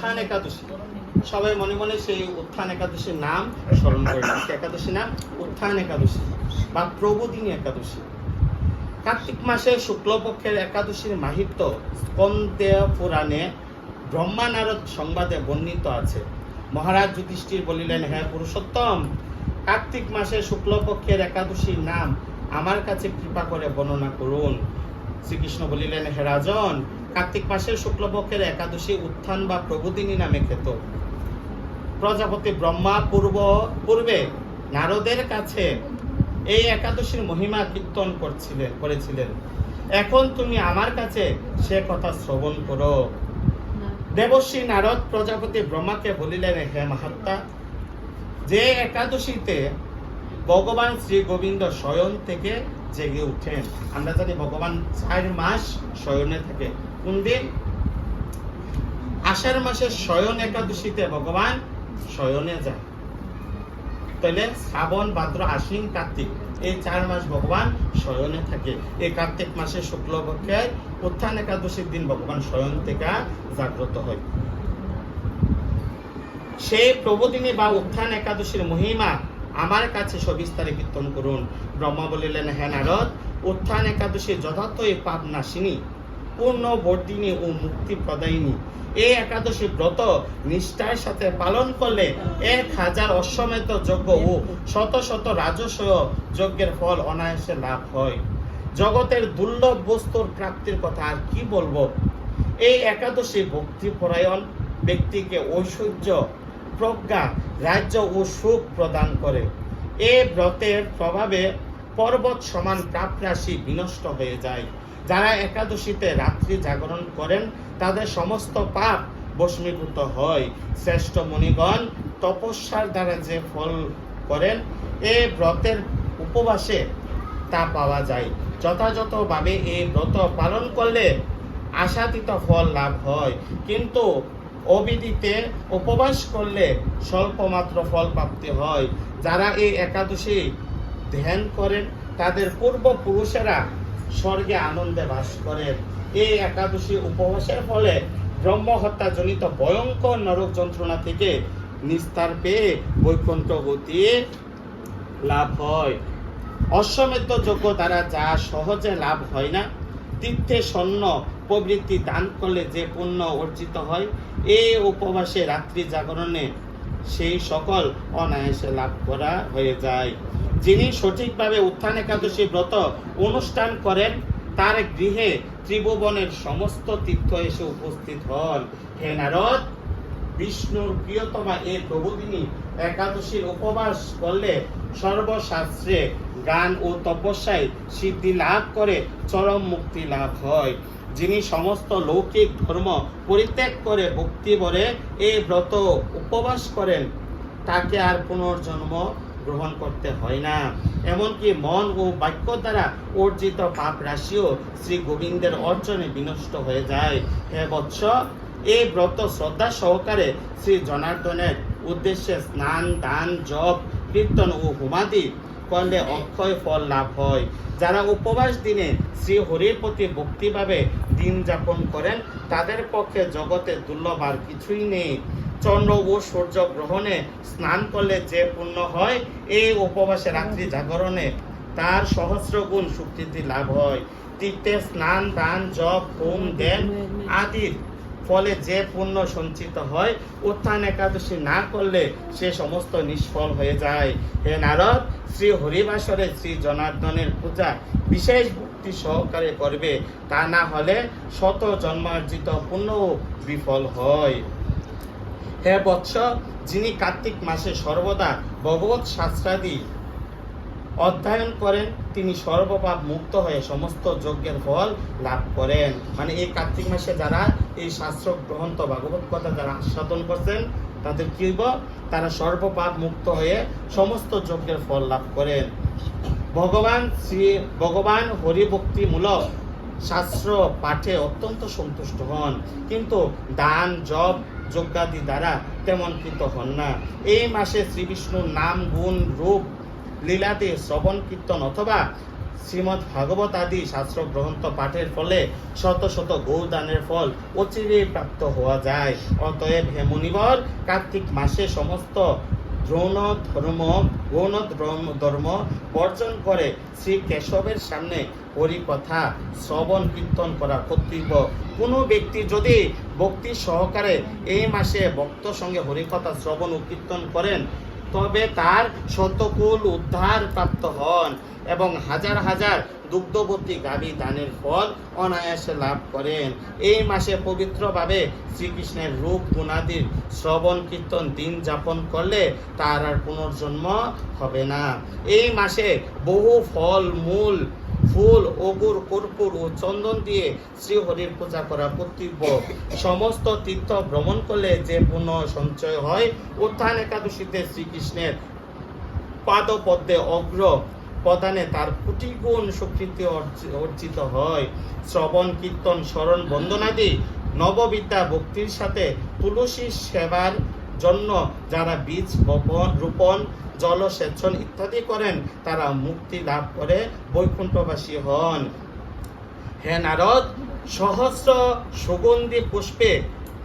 উত্থান একাদশী। সবাই মনে মনে সেই উত্থান একাদশীর নাম স্মরণ করে। একাদশী নাম উত্থান একাদশী বা প্রবোধিনী একাদশী। কার্তিক মাসের শুক্লপক্ষের একাদশীর মাহিত্য স্কন্দেয় পুরাণে ব্রহ্মা নারদ সংবাদে বর্ণিত আছে। মহারাজ যুধিষ্ঠির বলিলেন, হে পুরুষোত্তম, কার্তিক মাসের শুক্লপক্ষের একাদশীর নাম আমার কাছে কৃপা করে বর্ণনা করুন। শ্রীকৃষ্ণ বলিলেন, হে রাজন, কার্তিক মাসের শুক্লপক্ষের একাদশী উত্থান বা প্রবোধিনী নামে খ্যাত। প্রজাপতি ব্রহ্মা পূর্বে নারদের কাছে এই একাদশীর মহিমা কীর্তন করেছিলেন। এখন তুমি আমার কাছে সে কথা শ্রবণ করো। দেবশ্রী নারদ প্রজাপতি ব্রহ্মাকে বলিলেন, হে মহাত্মা, যে একাদশীতে ভগবান শ্রী গোবিন্দ শয়ন থেকে জেগে উঠেন। আমরা জানি ভগবান 4 মাস শয়নে থাকে। কোন দিন? আষাঢ় মাসের শয়ন একাদশীতে ভগবান শয়নে যায়। তাহলে শ্রাবণ, ভাদ্র, আশ্বিন, কার্তিক এই 4 মাস ভগবান শয়নে থাকে। এই কার্তিক মাসের শুক্লপক্ষের উত্থান একাদশীর দিন ভগবান শয়ন থেকে জাগ্রত হয়। সেই প্রবোধিনী বা উত্থান একাদশীর মহিমা আমার কাছে সবিস্তারে কীর্তন করুন। ব্রহ্মা বলিলেন, হে নারদ, উত্থান একাদশী যথার্থই পাপ নাশিনী, পূর্ণ বর্ধিনী ও মুক্তি প্রদায়িনী। এই একাদশী ব্রত নিষ্ঠার সাথে পালন করলে 1000 অশ্বমেধ যজ্ঞ ও শত শত রাজস্ব যজ্ঞের ফল অনায়াসে লাভ হয়। জগতের দুর্লভ বস্তুর প্রাপ্তির কথা আর কি বলবো। এই একাদশী ভক্তিপরায়ণ ব্যক্তিকে ঐশ্বর্য, প্রজ্ঞা, রাজ্য ও সুখ প্রদান করে। এই ব্রতের প্রভাবে পর্বত সমান পাপ রাশি বিনষ্ট হয়ে যায়। যারা একাদশীতে রাত্রি জাগরণ করেন তাদের সমস্ত পাপ ভস্মীভূত হয়। শ্রেষ্ঠ মুনিগণ তপস্যার দ্বারা যে ফল করেন, এই ব্রতের উপবাসে তা পাওয়া যায়। যথাযথভাবে এই ব্রত পালন করলে আশাতীত ফল লাভ হয়, কিন্তু অবিদিতে উপবাস করলে স্বল্প মাত্র ফল প্রাপ্তি হয়। যারা এই একাদশী ধ্যান করেন তাদের পূর্বপুরুষেরা স্বর্গে আনন্দে বাস করেন। এই একাদশী উপবাসের ফলে ব্রহ্মহত্যা জনিত ভয়ঙ্কর নরক যন্ত্রণা থেকে নিস্তার পেয়ে বৈকুণ্ঠ গতি লাভ হয়। অশ্বমেধ যজ্ঞ দ্বারা যা সহজে লাভ হয় না, তীর্থে স্বর্ণ প্রবৃত্তি দান করলে যে পুণ্য অর্জিত হয়, এই উপবাসে রাত্রি জাগরণে সেই সকল অনায়াসে লাভ করা হয়ে যায়। যিনি সঠিকভাবে উত্থান একাদশী ব্রত অনুষ্ঠান করেন তার গৃহে ত্রিভুবনের সমস্ত তীর্থ এসে উপস্থিত হন। হে নারদ, বিষ্ণুর প্রিয়তমা এই প্রবোধিনী একাদশীর উপবাস করলে সর্বশাস্ত্রে গান ও তপস্যায় সিদ্ধি লাভ করে চরম মুক্তি লাভ হয়। যিনি সমস্ত লৌকিক ধর্ম পরিত্যাগ করে ভক্তি ভরে এই ব্রত উপবাস করেন তাকে আর পুনর্জন্ম গ্রহণ করতে হয় না। এমনকি মন ও বাক্য দ্বারা অর্জিত পাপ রাশিও শ্রী গোবিন্দের অর্জনে বিনষ্ট হয়ে যায়। হে বৎস, এই ব্রত শ্রদ্ধা সহকারে শ্রী জনার্দনের উদ্দেশ্যে স্নান, দান, জপ, কীর্তন ও হোমাদি করলে অক্ষয় ফল লাভ হয়। যারা উপবাস দিনে শ্রী হরির প্রতি ভক্তিভাবে দিন যাপন করেন তাদের পক্ষে জগতে দুর্লভ আর কিছুই নেই। চন্দ্র ও সূর্য গ্রহণে স্নান করলে যে পুণ্য হয়, এই উপবাসে রাত্রি জাগরণে তার সহস্র গুণ সুকৃতি লাভ হয়। তীর্থে স্নান, দান, জপ, হোম, ধ্যান আদির ফলে যে পুণ্য সঞ্চিত হয়, উত্থান একাদশী না করলে সে সমস্ত নিষ্ফল হয়ে যায়। হে নারদ, শ্রী হরিবাসরে শ্রী জনার্দনের পূজা বিশেষ ভক্তি সহকারে করবে, তা না হলে শত জন্মার্জিত পুণ্য বিফল হয়। হে বৎস, যিনি কার্তিক মাসে সর্বদা ভগবৎ শাস্ত্রাদি অধ্যয়ন করেন তিনি সর্বপাপ মুক্ত হয়ে সমস্ত যজ্ঞের ফল লাভ করেন। মানে এই কার্তিক মাসে যারা এই শাস্ত্র গ্রন্থ ভাগবত কথা যারা আস্বাদন করছেন তাদের কি হইব? তারা সর্বপাপ মুক্ত হয়ে সমস্ত যজ্ঞের ফল লাভ করেন। ভগবান হরিভক্তিমূলক শাস্ত্র পাঠে অত্যন্ত সন্তুষ্ট হন, কিন্তু দান, জপ, যজ্ঞাদি দ্বারা তেমন কৃত হন না। এই মাসে শ্রী বিষ্ণুর নাম, গুণ, রূপ, লীলাদি শ্রবণ কীর্তন অথবা শ্রীমদ্ ভাগবত আদি শাস্ত্র গ্রন্থ পাঠের ফলে শত শত গৌদানের ফল অচিরেই প্রাপ্ত হওয়া যায়। অতএব হে মুনিবর, কার্তিক মাসে সমস্ত গৌণ ধর্ম বর্জন করে শ্রী কেশবের সামনে হরিকথা শ্রবণ কীর্তন করা কর্তব্য। কোনো ব্যক্তি যদি ভক্তি সহকারে এই মাসে ভক্ত সঙ্গে হরিকথা শ্রবণ ও কীর্তন করেন, তবে তার শতকুল উদ্ধার প্রাপ্ত হন এবং হাজার হাজার দুগ্ধবতী গাভী দানের ফল অনায়াসে লাভ করেন। এই মাসে পবিত্রভাবে শ্রীকৃষ্ণের রূপ গুণাদির শ্রবণ কীর্তন দিন যাপন করলে তার আর পুনর্জন্ম হবে না। এই মাসে বহু ফল মূল ফুল, অগুর, কর্পূর ও চন্দন দিয়ে শ্রীহরির পূজা করা কর্তব্য। সমস্ত তীর্থ ভ্রমণ করলে যে পুণ্য সঞ্চয় হয়, উত্থান একাদশীতে শ্রীকৃষ্ণের পাদপদ্মে অগ্র প্রদানে তার কোটি গুণ স্বীকৃতি অর্জিত হয়। শ্রবণ কীর্তন স্মরণ বন্দনাদি নববিদ্যা ভক্তির সাথে তুলসী সেবার জন্য যারা বীজ রোপণ, জলসেচন ইত্যাদি করেন, তারা মুক্তি লাভ করে বৈকুণ্ঠবাসী হন। হে নারদ, সহস্র সুগন্ধি পুষ্পে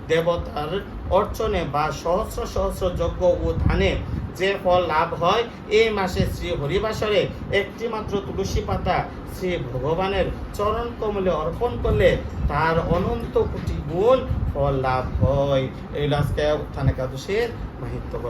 দেবতার অর্চনে বা সহস্র সহস্র যজ্ঞ ও দানে যে ফল লাভ হয়, এই মাসে শ্রী হরিবাসরে একটি মাত্র তুলসী পাতা শ্রী ভগবানের চরণ কমলে অর্পণ করলে তার অনন্ত কোটি গুণ ফল লাভ হয়। এই আজকে উত্থান একাদশীর মাহাত্ম্য।